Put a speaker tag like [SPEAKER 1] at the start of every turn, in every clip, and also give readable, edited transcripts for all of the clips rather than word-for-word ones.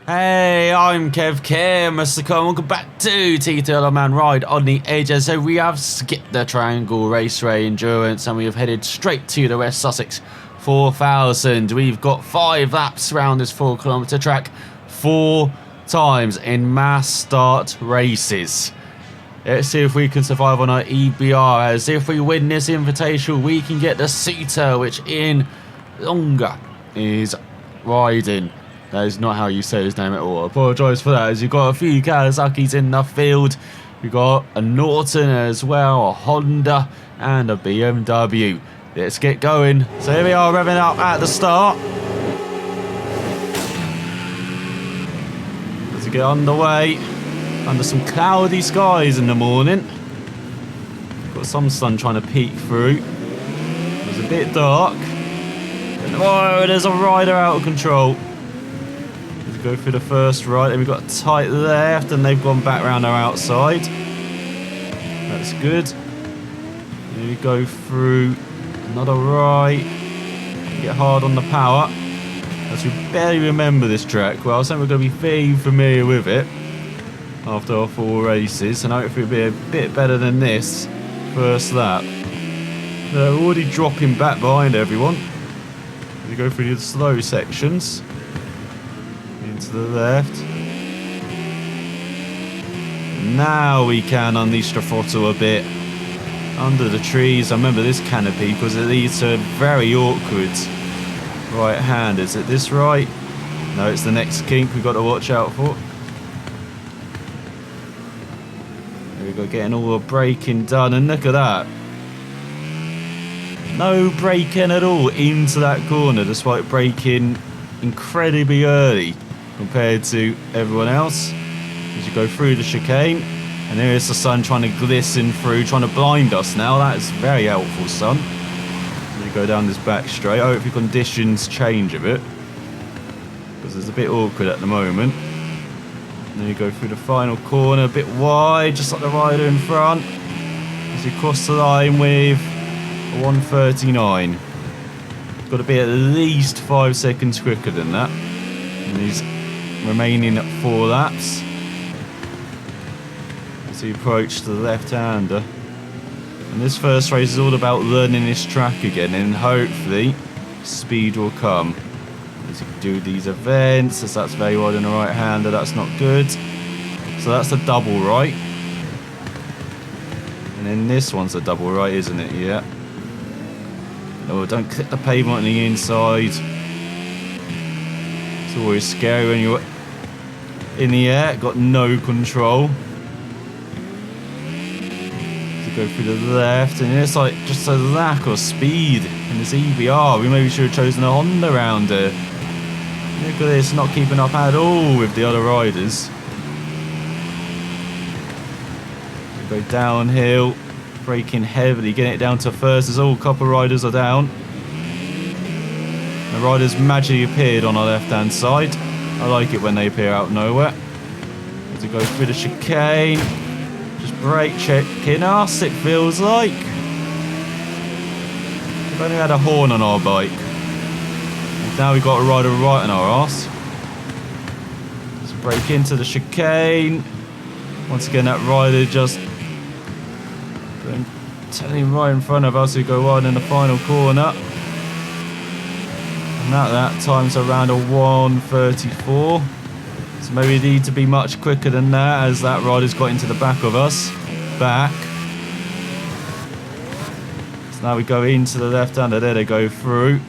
[SPEAKER 1] Hey, I'm Kev, Mr. Cole. Welcome back to T-Tail Man Ride on the Edge. So we have skipped the Triangle Raceway Endurance and we have headed straight to the West Sussex 4000. We've got 5 laps around this 4-kilometre track 4 times in mass start races. Let's see if we can survive on our EBR, as if we win this Invitational we can get the Suter, which Ian Longer is riding. That is not how you say his name at all. I apologise for that, as you've got a few Kawasaki's in the field. You've got a Norton as well, a Honda and a BMW. Let's get going. So here we are, revving up at the start. Let's get underway under some cloudy skies in the morning. Got some sun trying to peek through. It was a bit dark. Oh, there's a rider out of control. Go through the first right, then we've got a tight left, and they've gone back round our outside. That's good. Then we go through another right, get hard on the power, as we barely remember this track. Well, I think we're going to be very familiar with it after our 4 races, and hopefully it'll be a bit better than this first lap. They're already dropping back behind everyone. We go through the slow sections. To the left. Now we can unleash the throttle a bit under the trees. I remember this canopy because it leads to a very awkward right hand. Is it this right? No, it's the next kink we've got to watch out for. There we go, getting all the braking done, and look at that. No braking at all into that corner, despite braking incredibly early compared to everyone else. As you go through the chicane, and there is the sun trying to glisten through, trying to blind us now. That is very helpful, sun. As you go down this back straight, hopefully conditions change a bit, because it's a bit awkward at the moment. And then you go through the final corner, a bit wide, just like the rider in front, as you cross the line with a 1:39. Got to be at least 5 seconds quicker than that. And he's remaining at 4 laps. As you approach the left-hander. And this first race is all about learning this track again, and hopefully speed will come. As you can do these events, as that's very wide on the right-hander, that's not good. So that's a double right. And then this one's a double right, isn't it? Yeah. Oh, don't clip the pavement on the inside. It's always scary when you're in the air, got no control. To go through the left, and it's like just a lack of speed in this EBR. We maybe should have chosen a Honda rounder. Look at this, not keeping up at all with the other riders. We go downhill. Braking heavily, getting it down to first as all a couple of riders are down. The riders magically appeared on our left-hand side. I like it when they appear out of nowhere. As we go through the chicane, just brake checking us, it feels like. We've only had a horn on our bike. And now we've got a rider right on our arse. Just brake into the chicane. Once again, that rider just turning right in front of us. We go wide in the final corner, and that time's around a 1:34. So maybe we need to be much quicker than that, as that rider's got into the back of us. So now we go into the left-hander. There they go through.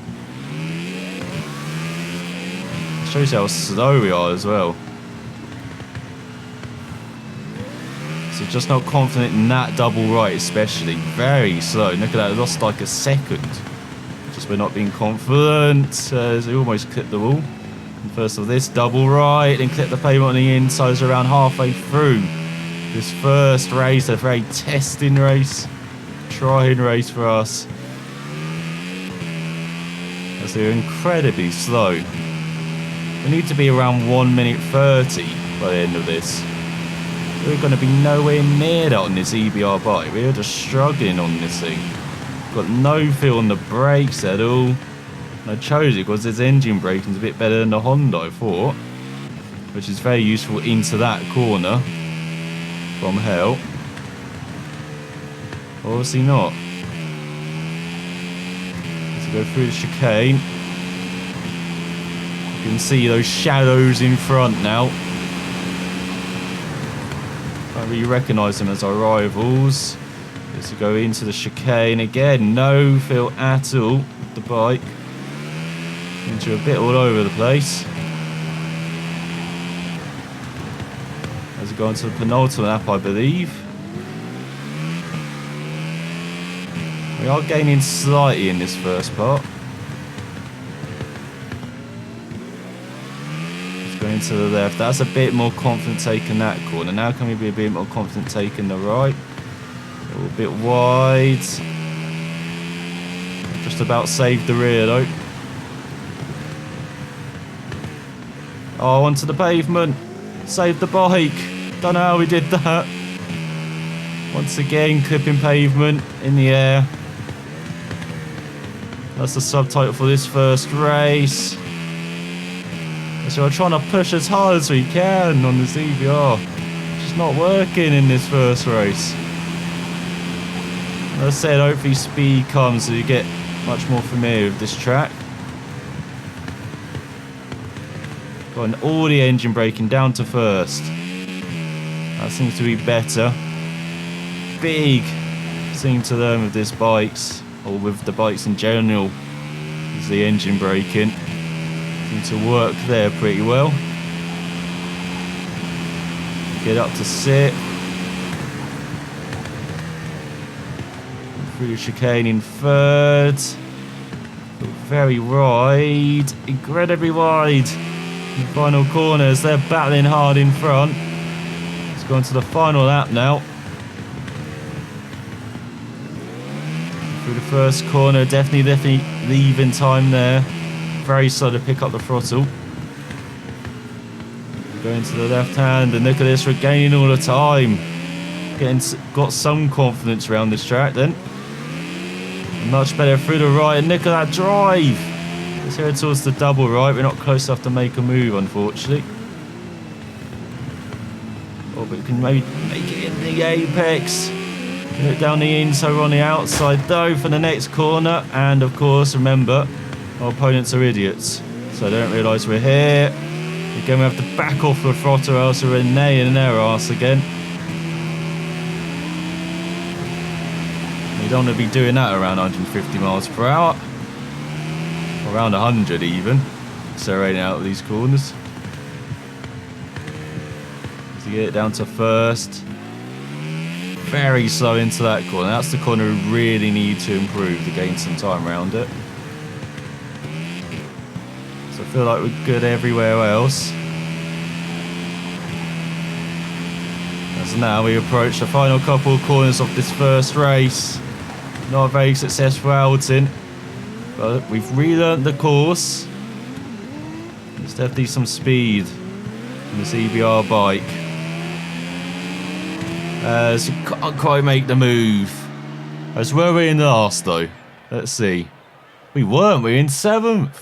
[SPEAKER 1] It shows you how slow we are as well. So just not confident in that double right, especially. Very slow. Look at that, it lost like a second. Just by not being confident, as we almost clipped the wall. And first of this double right, then clip the pavement on the inside, so around halfway through this first race, a very testing race, trying race for us. As they're incredibly slow. We need to be around 1:30 by the end of this. We're going to be nowhere near that on this EBR bike. We're just struggling on this thing. Got no feel on the brakes at all. And I chose it because its engine braking's a bit better than the Honda, I thought. which is very useful into that corner from hell. Obviously not. Let's go through the chicane. You can see those shadows in front now. Can't really recognise them as our rivals. Let's go into the chicane again. No feel at all with the bike. Into a bit all over the place. As we go into the penultimate lap, I believe. We are gaining slightly in this first part. Let's go into the left. That's a bit more confident taking that corner. Now can we be a bit more confident taking the right? A little bit wide. Just about saved the rear though. Oh, onto the pavement. Saved the bike. Don't know how we did that. Once again, clipping pavement in the air. That's the subtitle for this first race. So we're trying to push as hard as we can on this EBR. Just not working in this first race. As I said, hopefully speed comes so you get much more familiar with this track. Got all the engine braking down to first. That seems to be better. Big thing to learn with these bikes, or with the bikes in general, is the engine braking. Seems to work there pretty well. Get up to sit. Through the chicane in third. Very wide, incredibly wide. In the final corners, they're battling hard in front. Let's go on to the final lap now. Through the first corner, definitely leaving time there. Very slow to pick up the throttle. Going to the left hand, and look at this, regaining all the time. Got some confidence around this track then. Much better through the right, and look at that drive. Let's head towards the double right. We're not close enough to make a move, unfortunately. Oh, but we can maybe make it in the apex. Get down the inside, we're on the outside though for the next corner. And of course, remember, our opponents are idiots, so they don't realise we're here. Again, we have to back off the throttle, or else we're nailing their arse again. You don't want to be doing that around 150 miles per hour. Around 100 even, accelerating out of these corners. To get it down to first. Very slow into that corner. That's the corner we really need to improve to gain some time around it. So I feel like we're good everywhere else. As now we approach the final couple of corners of this first race. Not a very successful outing. But we've relearned the course. There's definitely some speed in this EBR bike. So can't quite make the move. As were we in the last though? Let's see. We weren't. We're in 7th.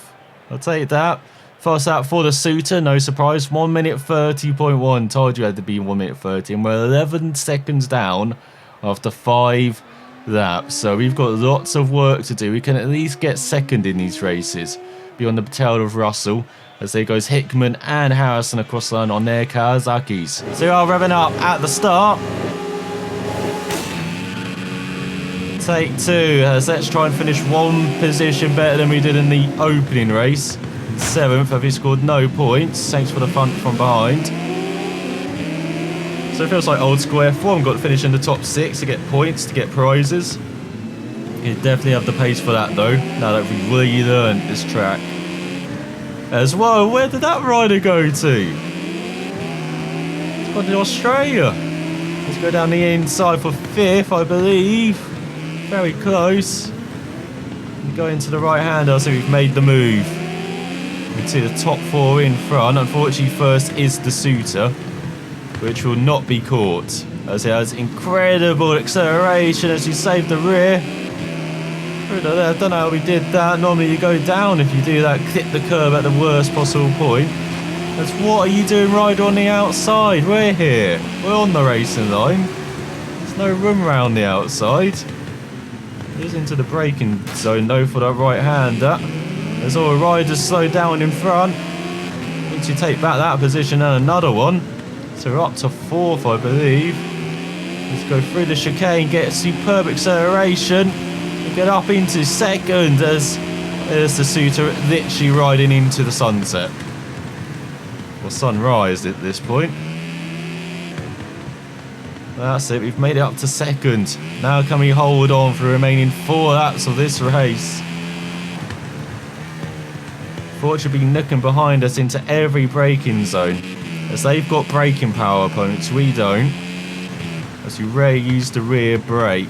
[SPEAKER 1] I'll take that. First out for the Suter, no surprise. 1 minute 30.1. Told you it had to be 1 minute 30. And we're 11 seconds down after 5 laps. So we've got lots of work to do. We can at least get second in these races. Be on the tail of Russell as there goes Hickman and Harrison across the line on their Kawasaki's. So we are revving up at the start. Take 2. Let's try and finish 1 position better than we did in the opening race. 7th, have we scored no points. Thanks for the fun from behind. So it feels like old school F1. Got to finish in the top 6 to get points, to get prizes. You definitely have the pace for that though, now that we've really learned this track. As well, where did that rider go to? It's gone to Australia. Let's go down the inside for 5th, I believe. Very close. We go into the right hander, so we've made the move. You can see the top 4 in front. Unfortunately, first is the Suter, which will not be caught, as it has incredible acceleration as you save the rear. I don't know how we did that. Normally you go down if you do that, clip the curb at the worst possible point. As what are you doing right on the outside? We're here. We're on the racing line. There's no room around the outside. He's into the braking zone though for that right-hander. As all the riders slow down in front. Once you take back that position and another one. So we're up to 4th, I believe. Let's go through the chicane, get superb acceleration, and get up into 2nd as there's the Suter literally riding into the sunset. Or sunrise at this point. That's it, we've made it up to 2nd. Now can we hold on for the remaining 4 laps of this race? Ford should be looking behind us into every braking zone. As they've got braking power opponents, we don't. As we rarely use the rear brake.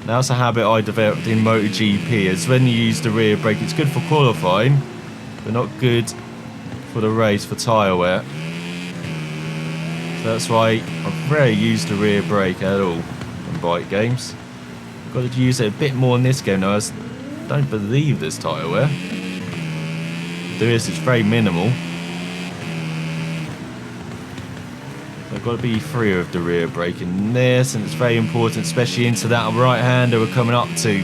[SPEAKER 1] Now it's a habit I developed in MotoGP, as when you use the rear brake, it's good for qualifying, but not good for the race, for tyre wear. So that's why I've rarely used the rear brake at all in bike games. I've got to use it a bit more in this game now, as I don't believe there's tyre wear. There is, it's very minimal. So I've got to be free of the rear brake in this, and it's very important, especially into that right-hander we're coming up to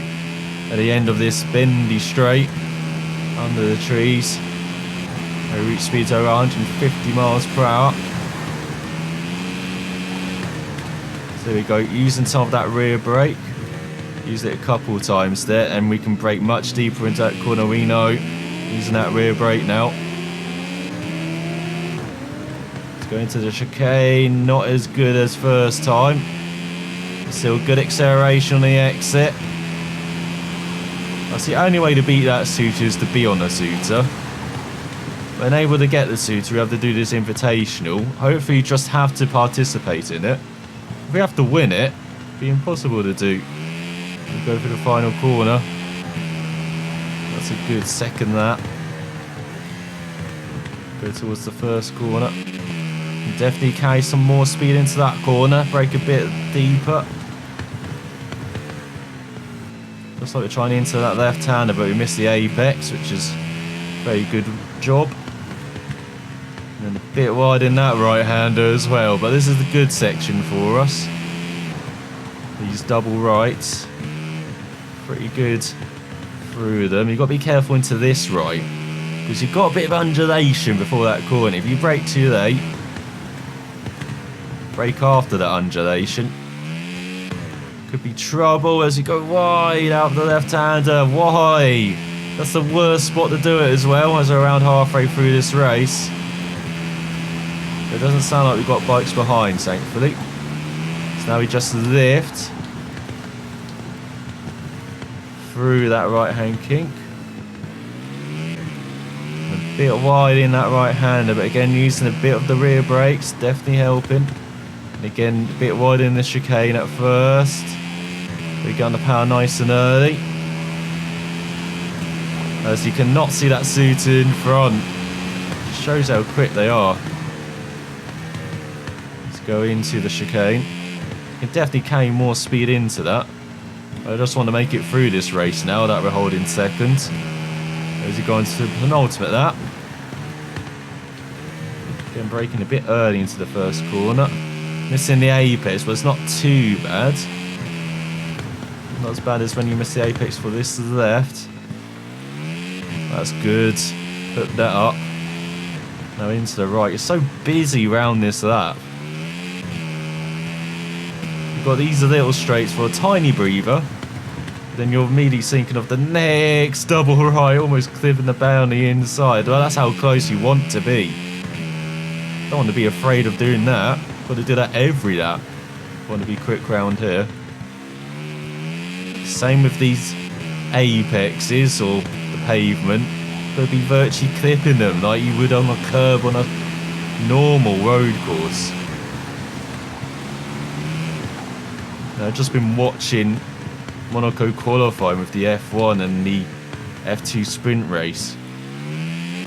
[SPEAKER 1] at the end of this bendy straight under the trees. Our route speeds are 150 miles per hour. So there we go, using some of that rear brake. Used it a couple of times there, and we can brake much deeper into that corner, we know. Using that rear brake now. Let's go into the chicane, not as good as first time. Still good acceleration on the exit. That's the only way to beat that Suter, is to be on the Suter. When able to get the Suter, we have to do this Invitational. Hopefully you just have to participate in it. If we have to win it, it'd be impossible to do. We'll go for the final corner. That's a good 2nd that. Go towards the 1st corner. Definitely carry some more speed into that corner. Brake a bit deeper. Looks like we're trying into that left-hander, but we missed the apex, which is a very good job. And a bit wide in that right-hander as well, but this is the good section for us. These double rights. Pretty good through them. You've got to be careful into this right, because you've got a bit of undulation before that corner. If you brake too late, brake after that undulation, could be trouble as you go wide out the left-hander. Why? That's the worst spot to do it as well, as we're around halfway through this race. It doesn't sound like we've got bikes behind, thankfully. So now we just lift through that right-hand kink. A bit wide in that right-hander, but again using a bit of the rear brakes, definitely helping. And again, a bit wide in the chicane at first. We get on the power nice and early. As you cannot see that Suter in front. Shows how quick they are. Let's go into the chicane. You can definitely carry more speed into that. I just want to make it through this race now that we're holding 2nd. As you go into the penultimate lap. Again, braking a bit early into the 1st corner. Missing the apex, but it's not too bad. Not as bad as when you miss the apex for this left. That's good. Put that up. Now into the right. It's so busy round this lap. You've got these little straights for a tiny breather. Then you're immediately thinking of the next double right, almost clipping the bay on the inside. Well, that's how close you want to be. Don't want to be afraid of doing that. Got to do that every lap. Want to be quick round here. Same with these apexes or the pavement. Got to be virtually clipping them like you would on a curb on a normal road course. Now, I've just been watching Monaco qualifying with the F1 and the F2 sprint race.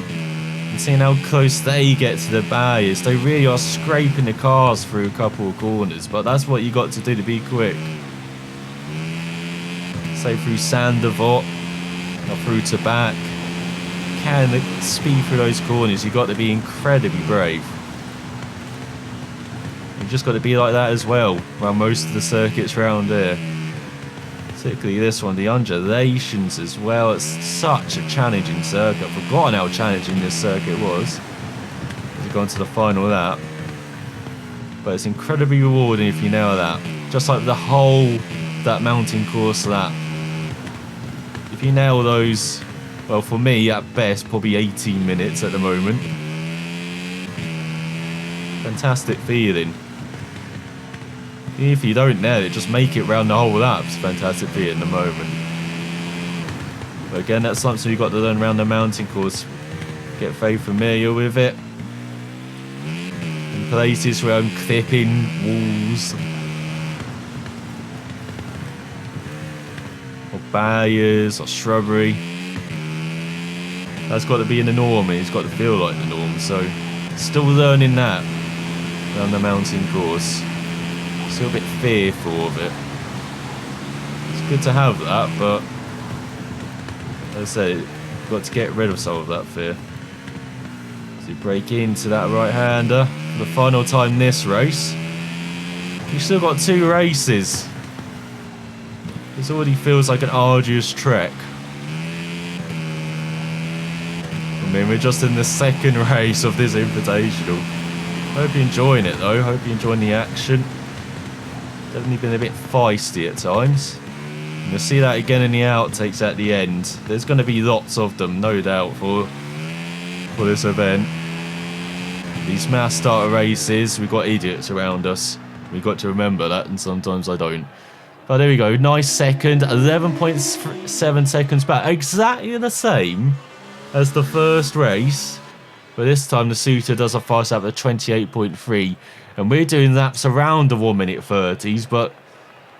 [SPEAKER 1] And seeing how close they get to the barriers, they really are scraping the cars through a couple of corners, but that's what you got to do to be quick. Say through Sandoval, or through to back. can speed through those corners, you've got to be incredibly brave. You've just got to be like that as well around most of the circuits around here. Particularly this one, the undulations as well. It's such a challenging circuit. I've forgotten how challenging this circuit was. We've gone to the final lap. But it's incredibly rewarding if you nail that. Just like the whole, that mountain course lap. If you nail those, well for me at best, probably 18 minutes at the moment. Fantastic feeling. If you don't nail it, just make it round the whole lap. It's a fantastic feeling at the moment. But again, that's something you've got to learn around the mountain course. Get very familiar with it. In places where I'm clipping walls. Or barriers, or shrubbery. That's got to be in the norm, and it's got to feel like the norm. So, still learning that around the mountain course. Still a bit fearful of it. It's good to have that, but as I say, you've got to get rid of some of that fear. So you break into that right-hander for the final time this race. You've still got 2 races. This already feels like an arduous trek. I mean, we're just in the 2nd race of this Invitational. Hope you're enjoying it though, hope you're enjoying the action. Definitely been a bit feisty at times. And you'll see that again in the outtakes at the end. There's going to be lots of them, no doubt, for this event. These mass starter races, we've got idiots around us. We've got to remember that, and sometimes I don't. But there we go, nice second, 11.7 seconds back. Exactly the same as the first race. But this time the Suter does a fast lap at 28.3. And we're doing laps around the 1 minute 30s, but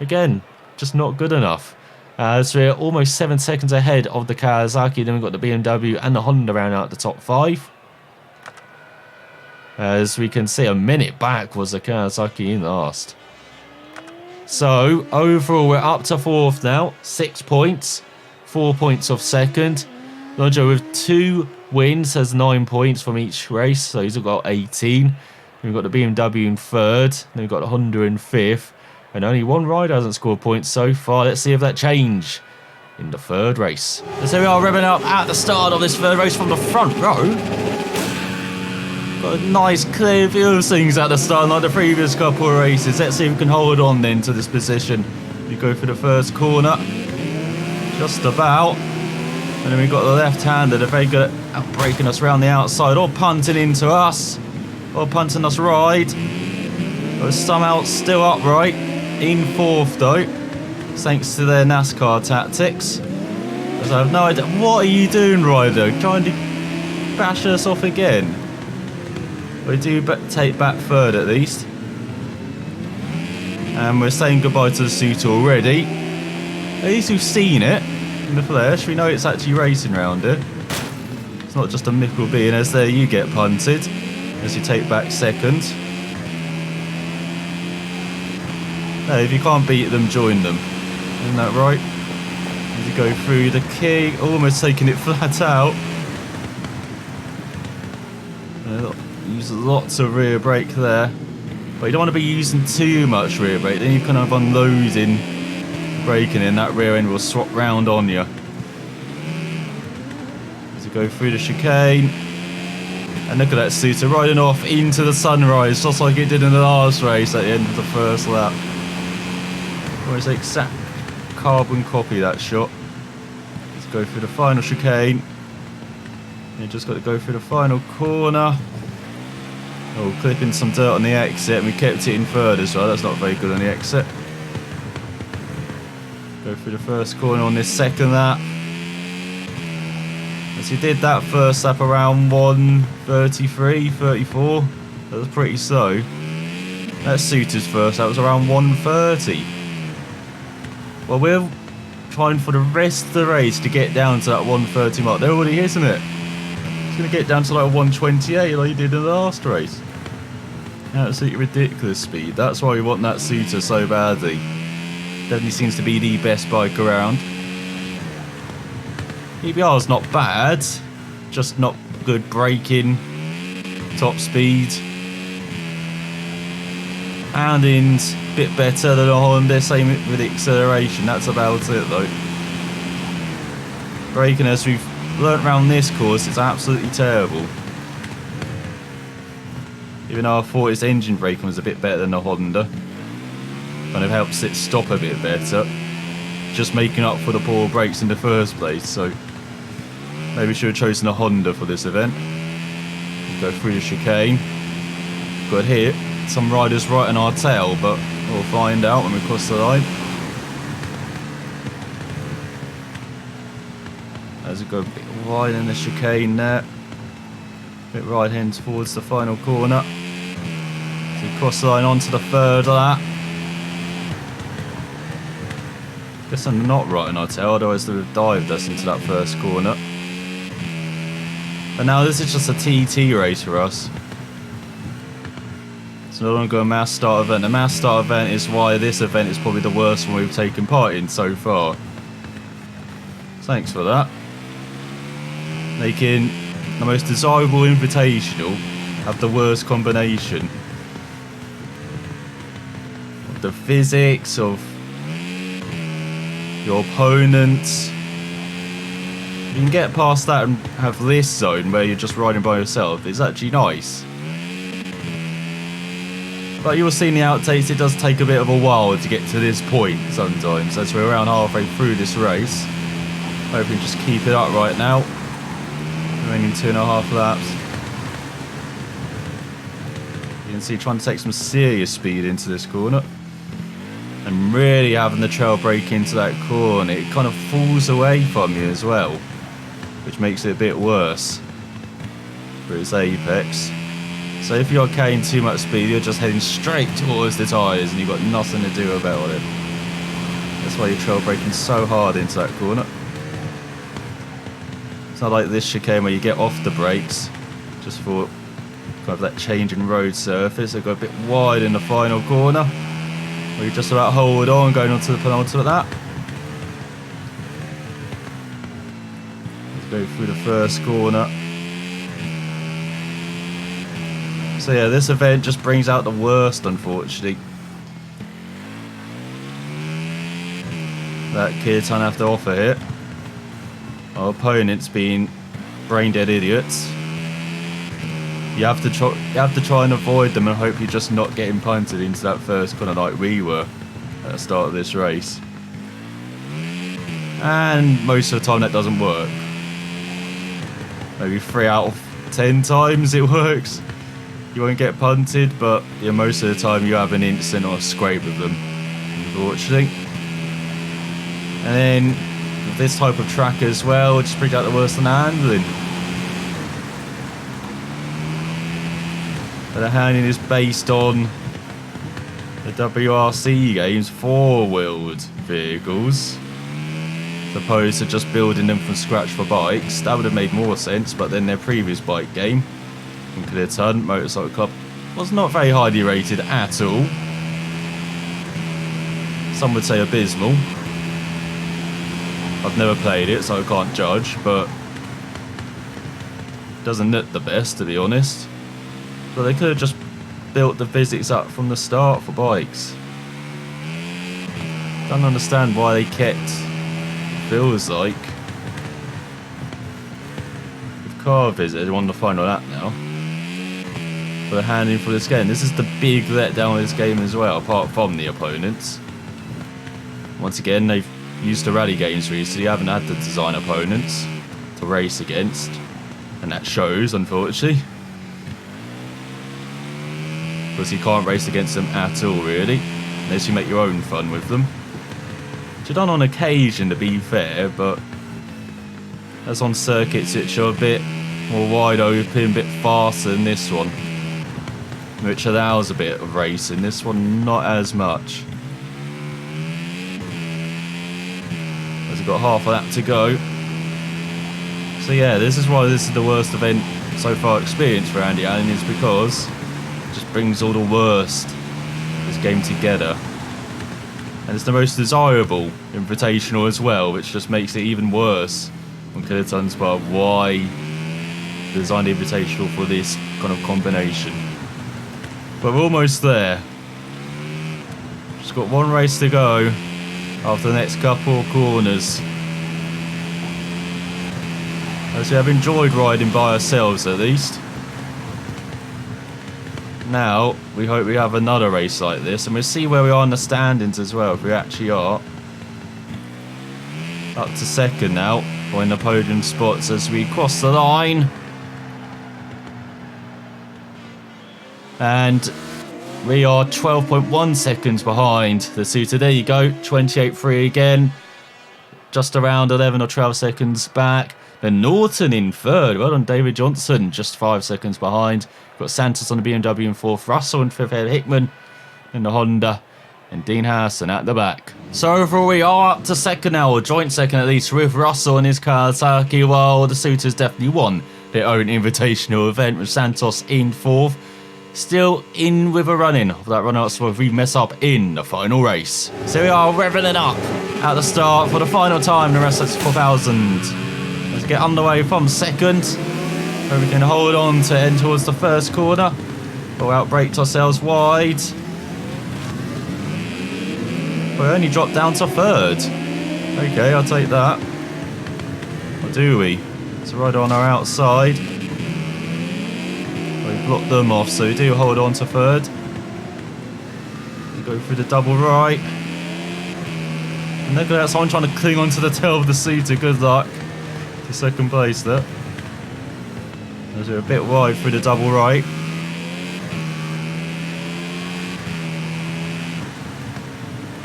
[SPEAKER 1] again, just not good enough. So we're almost 7 seconds ahead of the Kawasaki. Then we've got the BMW and the Honda round out the top 5. As we can see, a minute back was the Kawasaki in last. So overall, we're up to 4th now, 6 points, 4 points off 2nd. Roger with 2 wins has 9 points from each race, so he's got 18. We've got the BMW in 3rd, then we've got the Honda in 5th, and only 1 rider hasn't scored points so far. Let's see if that change in the 3rd race. So we are revving up at the start of this 3rd race from the front row. Got a nice clear view of things at the start, like the previous couple of races. Let's see if we can hold on then to this position. We go for the first corner, just about. And then we've got the left-hander, they're very good at breaking us around the outside, or punting into us. Or punting us right. But somehow still upright. In 4th though. Thanks to their NASCAR tactics. Because I have no idea. What are you doing, Ryder? Trying to bash us off again? We do take back 3rd at least. And we're saying goodbye to the Suter already. At least we've seen it in the flesh. We know it's actually racing around it. It's not just a mickle being as there you get punted. As you take back 2nd. Hey, if you can't beat them, join them. Isn't that right? As you go through the key, almost taking it flat out. Use lots of rear brake there. But you don't want to be using too much rear brake, then you're kind of unloading, braking in, that rear end will swap round on you. As you go through the chicane. And look at that Suter riding off into the sunrise, just like it did in the last race at the end of the 1st lap. Almost an exact carbon copy, that shot. Let's go through the final chicane. You just got to go through the final corner. Oh, clipping some dirt on the exit, and we kept it in 3rd as well. That's not very good on the exit. Go through the first corner on this 2nd lap. As he did that 1st lap around 1:33, 34. That was pretty slow. That's Suter's 1st. That was around 1:30. Well, we're trying for the rest of the race to get down to that 1:30 mark. They're already hitting it. It's going to get down to like 1:28 like you did in the last race. Absolutely ridiculous speed. That's why we want that Suter so badly. Definitely seems to be the best bike around. EBR's not bad. just not good braking, top speed. Handling's a bit better than a Honda, same with the acceleration, that's about it though. Braking, as we've learnt around this course, it's absolutely terrible. Even though I thought its engine braking was a bit better than the Honda, kind of helps it stop a bit better, just making up for the poor brakes in the first place. So maybe we should have chosen a Honda for this event. Go through the chicane. Got hit some riders right on our tail, but we'll find out when we cross the line. As we go a bit wide in the chicane there, a bit right hand towards the final corner. So we cross the line onto the third lap. Guess I'm not right on our tail, otherwise they would have dived us into that first corner. But now this is just a TT race for us. It's no longer a mass start event. A mass start event is why this event is probably the worst one we've taken part in so far. Thanks for that. Making the most desirable invitational have the worst combination of the physics, of your opponents. You can get past that and have this zone where you're just riding by yourself. It's actually nice. But you'll see in the outtakes, it does take a bit of a while to get to this point sometimes, as we're around halfway through this race. Hoping just keep it up right now. Remaining 2.5 laps. You can see trying to take some serious speed into this corner. And really having the trail brake into that corner. It kind of falls away from you as well, which makes it a bit worse for its apex. So if you're carrying too much speed, you're just heading straight towards the tyres and you've got nothing to do about it. That's why you're trail braking so hard into that corner. It's not like this chicane where you get off the brakes just for kind of that change in road surface. They go a bit wide in the final corner where you just about hold on going on to the penultimate lap. Let's go through the first corner. So yeah, this event just brings out the worst, unfortunately. That kid's gonna have to offer here. Our opponents being brain dead idiots. You have to try and avoid them and hope you're just not getting punted into that first corner like we were at the start of this race. And most of the time that doesn't work. Maybe 3 out of 10 times it works. You won't get punted, but yeah, most of the time you have an instant or a scrape with them, unfortunately. And then with this type of track as well, it just brings out the worst in the handling. But the handling is based on the WRC games, 4-wheeled vehicles, as opposed to just building them from scratch for bikes. That would have made more sense, but then their previous bike game, Clearton Motorcycle Club, was not very highly rated at all. Some would say abysmal. I've never played it, so I can't judge, but it doesn't look the best, to be honest. But they could have just built the physics up from the start for bikes. Don't understand why they kept, feels like, with Car Visit, they won the final lap now. For the handling for this game. This is the big letdown of this game as well, apart from the opponents. Once again, they've used the rally games recently, haven't had to design opponents to race against. And that shows, unfortunately. Because you can't race against them at all, really. Unless you make your own fun with them. Which you've done on occasion, to be fair, but that's on circuits which are a bit more wide open, a bit faster than this one, which allows a bit of racing. This one, not as much. As we've got half a lap to go. So yeah, this is why this is the worst event so far experienced for Andy Allen, is because it just brings all the worst of this game together. And it's the most desirable invitational as well, which just makes it even worse on Clearton's part of why designed the Invitational for this kind of combination. But we're almost there. Just got one race to go after the next couple of corners. As we have enjoyed riding by ourselves at least. Now, we hope we have another race like this, and we'll see where we are in the standings as well, if we actually are. Up to second now, or in the podium spots as we cross the line. And we are 12.1 seconds behind the Suter. There you go, 28.3 again. Just around 11 or 12 seconds back. Then Norton in third. Well done, David Johnson, just 5 seconds behind. Got Santos on the BMW in fourth, Russell in fifth, Hickman in the Honda, and Dean Harrison at the back. So overall, we are up to second now, or joint second at least, with Russell and his Kawasaki, while the Suters definitely won their own invitational event with Santos in fourth. Still in with a run-in of that run-out spot if we mess up in the final race. So we are revving it up at the start for the final time, the rest of 4,000. Let's get underway from second. Where we can hold on to end towards the first corner. We'll outbraked ourselves wide. We only dropped down to third. Okay, I'll take that. Or do we? It's right on our outside. We blocked them off, so we do hold on to third. We go through the double right. And look at that, someone trying to cling onto the tail of the Suter. Good luck to second place there. As we're a bit wide through the double right.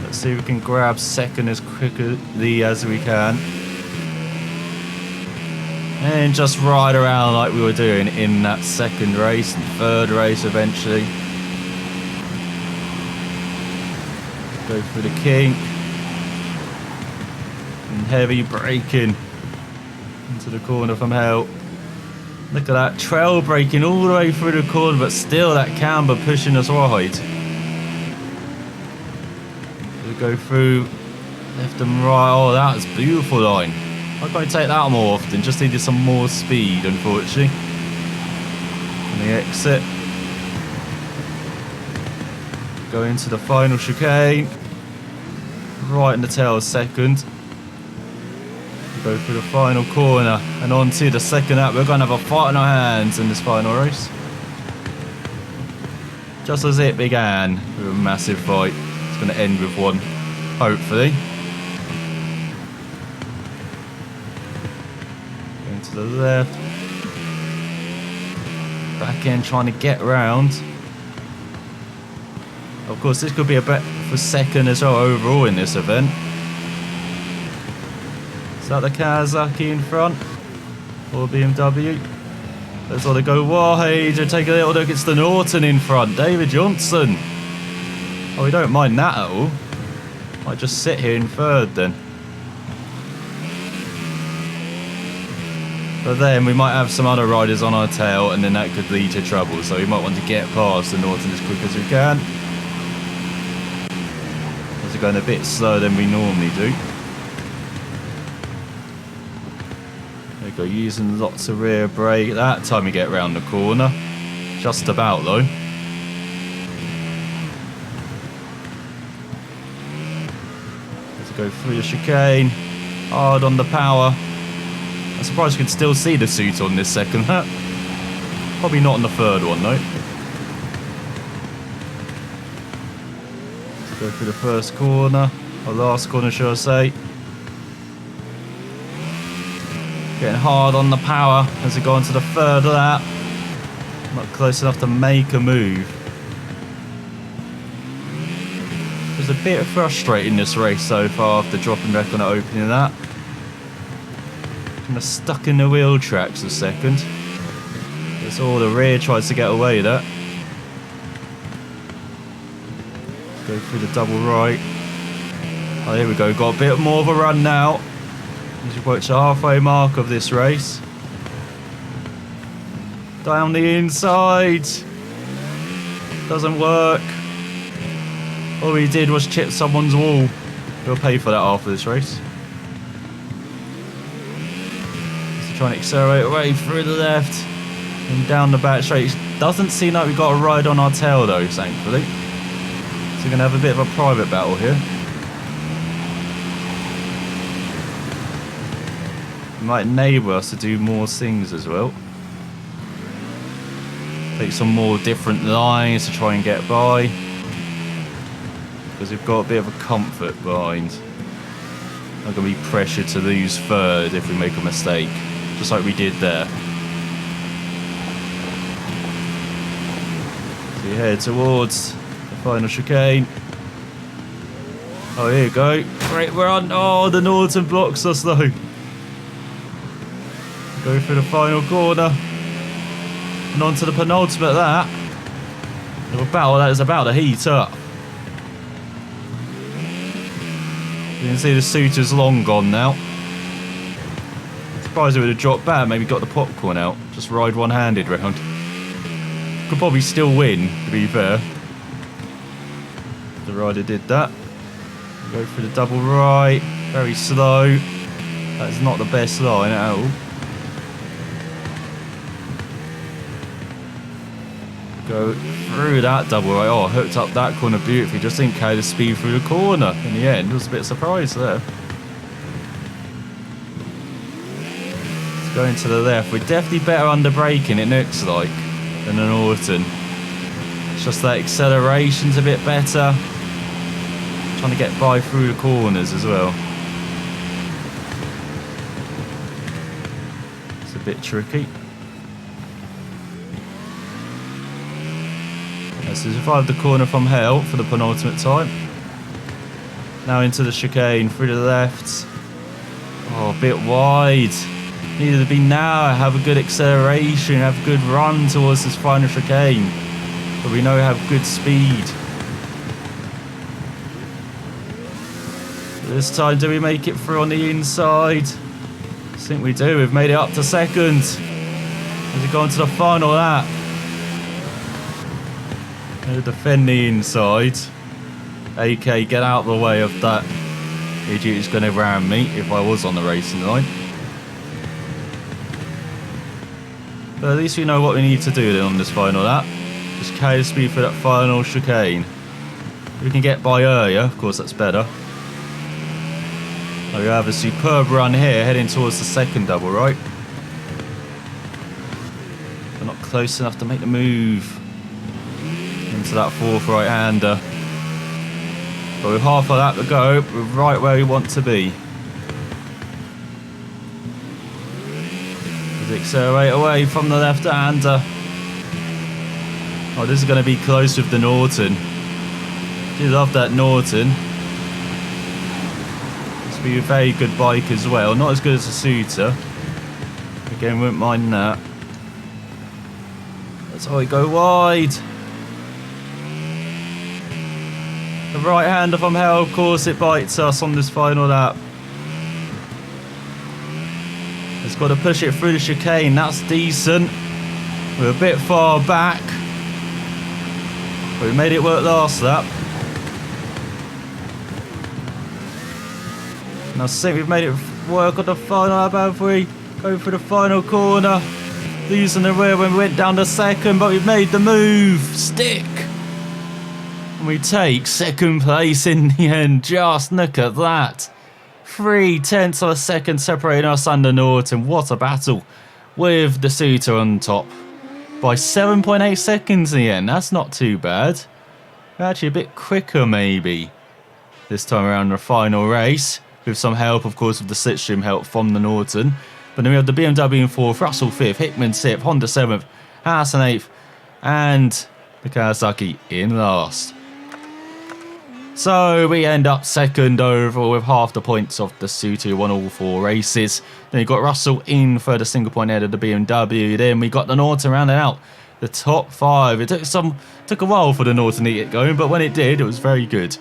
[SPEAKER 1] Let's see if we can grab second as quickly as we can. And just ride around like we were doing in that second race and third race eventually. Go through the kink. And heavy braking into the corner from hell. Look at that, trail braking all the way through the corner, but still that camber pushing us wide. We go through left and right. Oh, that's a beautiful line. I'd go take that more often, just needed some more speed, unfortunately. And the exit. Go into the final chicane. Right in the tail second. Go through the final corner and on to the second lap. We're going to have a fight on our hands in this final race. Just as it began with a massive fight, it's going to end with one, hopefully. Going to the left. Back end trying to get round. Of course, this could be a bet for second as well overall in this event. Is that the Kawasaki in front? Or BMW? Let's let it go wide and take a little look. It's the Norton in front. David Johnson. Oh, we don't mind that at all. Might just sit here in third then. But then we might have some other riders on our tail and then that could lead to trouble. So we might want to get past the Norton as quick as we can. As we're going a bit slower than we normally do. There we go, using lots of rear brake. That time we get round the corner. Just about though. Let's go through the chicane. Hard on the power. I'm surprised you can still see the suit on this second lap. Probably not on the third one though. Let's go through the first corner. Or last corner, should I say. Getting hard on the power as we go into the third lap. Not close enough to make a move. It was a bit frustrating this race so far after dropping back on the opening lap. Kind of stuck in the wheel tracks a second. That's all the rear tries to get away there. Go through the double right. Oh, here we go. Got a bit more of a run now. As we approach the halfway mark of this race. Down the inside. Doesn't work. All we did was chip someone's wall. We'll pay for that after this race. Just trying to accelerate away through the left. And down the back straight. It doesn't seem like we've got a ride on our tail though, thankfully. So we're going to have a bit of a private battle here. It might enable us to do more things as well. Take some more different lines to try and get by. Because we've got a bit of a comfort behind. Not going to be pressured to lose third if we make a mistake. Just like we did there. So we head towards the final chicane. Oh, here you go. Great run. Oh, the Norton blocks us though. Go for the final corner. And on to the penultimate of that. The battle that is about to heat up. You can see the Suter's long gone now. Surprised it would have dropped back, maybe got the popcorn out. Just ride one-handed round. Could probably still win, to be fair. The rider did that. Go for the double right. Very slow. That's not the best line at all. Go through that double right. Oh, hooked up that corner beautifully. Just didn't carry the speed through the corner in the end. I was a bit surprised there. Let's go into the left. We're definitely better under braking, it looks like, than an Norton. It's just that acceleration's a bit better. Trying to get by through the corners as well. It's a bit tricky. So we survived the corner from hell for the penultimate time. Now into the chicane, through to the left. Oh, a bit wide. Needed to be now, have a good acceleration, have a good run towards this final chicane. But we know we have good speed. This time, do we make it through on the inside? I think we do. We've made it up to second. As we go on to the final lap. Going to defend the inside. AK, get out of the way of that idiot who's going to ram me if I was on the racing line. But at least we know what we need to do then on this final lap. Just carry the speed for that final chicane. If we can get by earlier, of course that's better. We have a superb run here, heading towards the second double right. We're not close enough to make the move into that fourth right-hander. But with half of that to go, we're right where we want to be. Let's accelerate away from the left-hander. Oh, this is going to be close with the Norton. Do love that Norton. This will be a very good bike as well. Not as good as the Suter. Again, wouldn't mind that. That's how we go wide. The right-hander from hell, of course, it bites us on this final lap. It's got to push it through the chicane. That's decent. We're a bit far back. But we made it work last lap. And I think we've made it work on the final lap, have we? Go for the final corner. Losing the rear when we went down to second, but we've made the move. Stick. And we take second place in the end. Just look at that. 0.3 of a second separating us and the Norton. What a battle. With the Suter on top. By 7.8 seconds in the end. That's not too bad. We're actually a bit quicker maybe. This time around in the final race. With some help, of course, with the slipstream help from the Norton. But then we have the BMW in 4th, Russell 5th, Hickman 6th, Honda 7th, Haas in 8th, and the Kawasaki in last. So we end up second overall with half the points of the Suter, who won all 4 races. Then you got Russell in for the single point head of the BMW. Then we got the Norton rounding out the top 5. It took a while for the Norton to get going, but when it did, it was very good.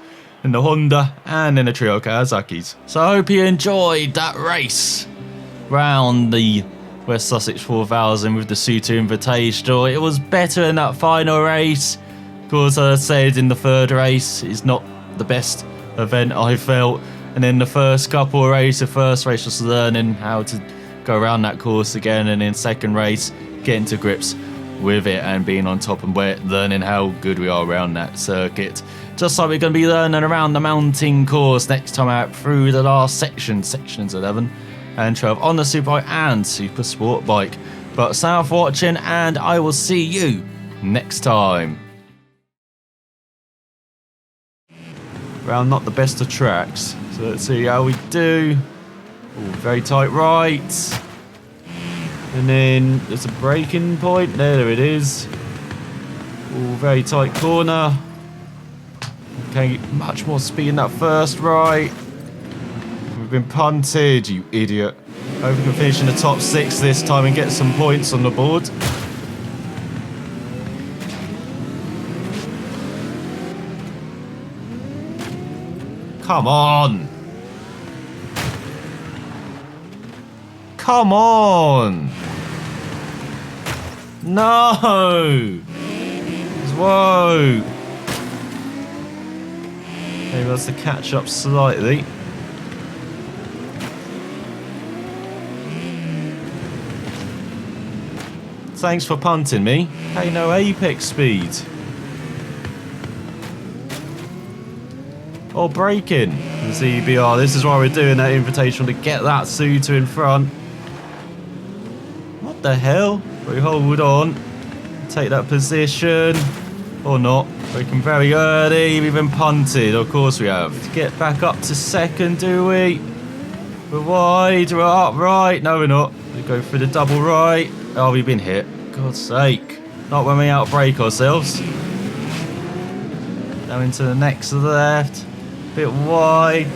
[SPEAKER 1] In the Honda and in the trio Kawasaki's. So I hope you enjoyed that race round the West Sussex 4000 with the Suter Invitational. It was better in that final race. Of course, as I said in the third race, it's not the best event I felt. And then the first couple of races, the first race was learning how to go around that course again. And in second race, getting to grips with it and being on top, and we're learning how good we are around that circuit. Just like we're going to be learning around the mountain course next time out through the last sections 11 and 12 on the Superbike and Super Sport Bike. But thanks for watching, and I will see you next time. Well, not the best of tracks, so let's see how we do. Ooh, very tight right. And then there's a braking point. There it is. Ooh, very tight corner. Okay, much more speed in that first right. We've been punted, you idiot. Hope we can finish in the top 6 this time and get some points on the board. Come on! Come on! No! Whoa! Maybe that's to catch up slightly. Thanks for punting me. Hey, no apex speed. Or braking. The CBR. This is why we're doing that Invitational, to get that Suter in front. What the hell? We hold on. Take that position. Or not. Braking very early. We've been punted. Of course we have. To get back up to second, do we? We're wide. We're upright. No, we're not. We go through the double right. Oh, we've been hit. God's sake. Not when we outbrake ourselves. Now into the next left. Bit wide.